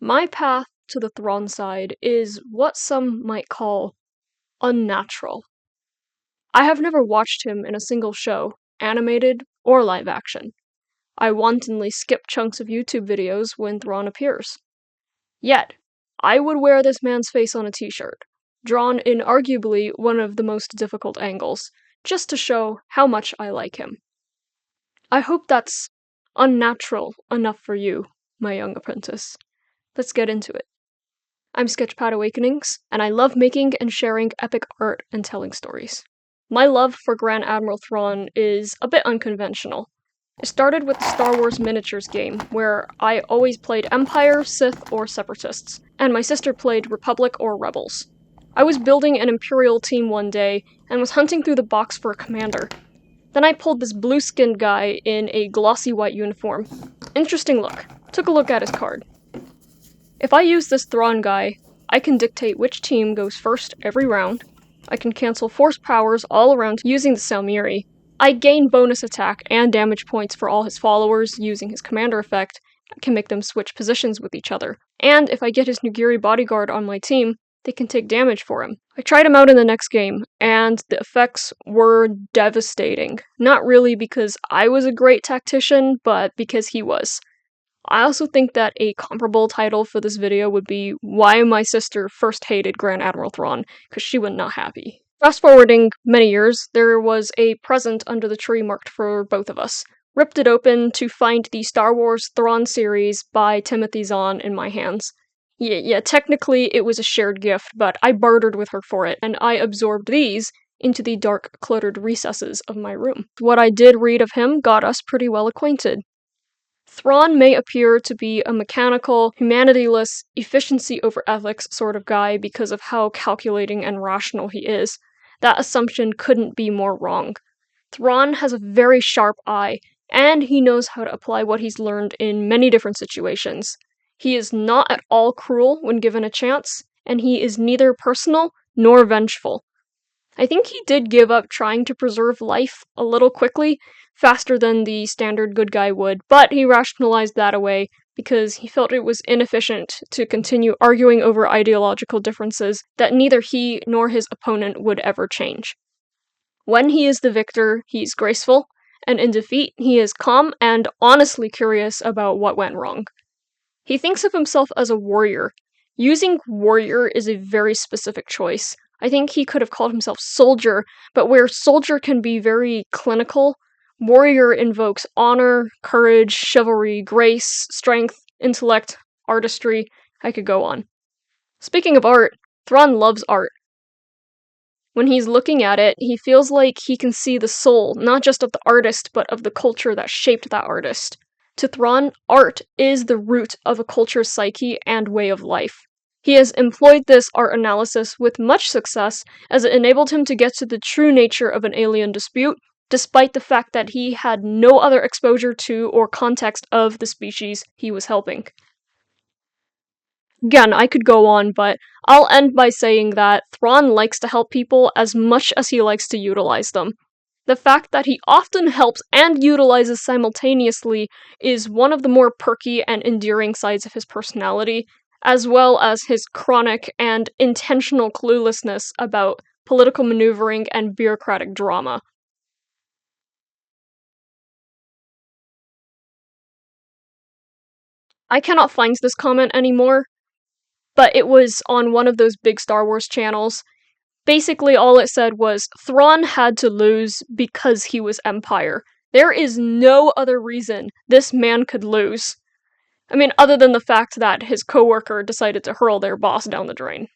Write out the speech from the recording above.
My path to the Thrawn side is what some might call unnatural. I have never watched him in a single show, animated or live action. I wantonly skip chunks of YouTube videos when Thrawn appears. Yet, I would wear this man's face on a t-shirt, drawn in arguably one of the most difficult angles, just to show how much I like him. I hope that's unnatural enough for you, my young apprentice. Let's get into it. I'm Sketchpad Awakenings, and I love making and sharing epic art and telling stories. My love for Grand Admiral Thrawn is a bit unconventional. It started with the Star Wars miniatures game, where I always played Empire, Sith, or Separatists, and my sister played Republic or Rebels. I was building an Imperial team one day, and was hunting through the box for a commander. Then I pulled this blue-skinned guy in a glossy white uniform. Interesting look. Took a look at his card. If I use this Thrawn guy, I can dictate which team goes first every round, I can cancel force powers all around using the Salmiri, I gain bonus attack and damage points for all his followers using his commander effect, I can make them switch positions with each other, and if I get his Nugiri bodyguard on my team, they can take damage for him. I tried him out in the next game, and the effects were devastating. Not really because I was a great tactician, but because he was. I also think that a comparable title for this video would be Why My Sister First Hated Grand Admiral Thrawn, because she was not happy. Fast forwarding many years, there was a present under the tree marked for both of us. Ripped it open to find the Star Wars Thrawn series by Timothy Zahn in my hands. Yeah, technically it was a shared gift, but I bartered with her for it, and I absorbed these into the dark, cluttered recesses of my room. What I did read of him got us pretty well acquainted. Thrawn may appear to be a mechanical, humanityless, efficiency over ethics sort of guy because of how calculating and rational he is. That assumption couldn't be more wrong. Thrawn has a very sharp eye, and he knows how to apply what he's learned in many different situations. He is not at all cruel when given a chance, and he is neither personal nor vengeful. I think he did give up trying to preserve life a little quickly, faster than the standard good guy would, but he rationalized that away because he felt it was inefficient to continue arguing over ideological differences that neither he nor his opponent would ever change. When he is the victor, he's graceful, and in defeat, he is calm and honestly curious about what went wrong. He thinks of himself as a warrior. Using warrior is a very specific choice. I think he could have called himself soldier, but where soldier can be very clinical, warrior invokes honor, courage, chivalry, grace, strength, intellect, artistry. I could go on. Speaking of art, Thrawn loves art. When he's looking at it, he feels like he can see the soul, not just of the artist, but of the culture that shaped that artist. To Thrawn, art is the root of a culture's psyche and way of life. He has employed this art analysis with much success, as it enabled him to get to the true nature of an alien dispute, despite the fact that he had no other exposure to or context of the species he was helping. Again, I could go on, but I'll end by saying that Thrawn likes to help people as much as he likes to utilize them. The fact that he often helps and utilizes simultaneously is one of the more perky and endearing sides of his personality, as well as his chronic and intentional cluelessness about political maneuvering and bureaucratic drama. I cannot find this comment anymore, but it was on one of those big Star Wars channels. Basically, all it said was, Thrawn had to lose because he was Empire. There is no other reason this man could lose. I mean, other than the fact that his coworker decided to hurl their boss down the drain.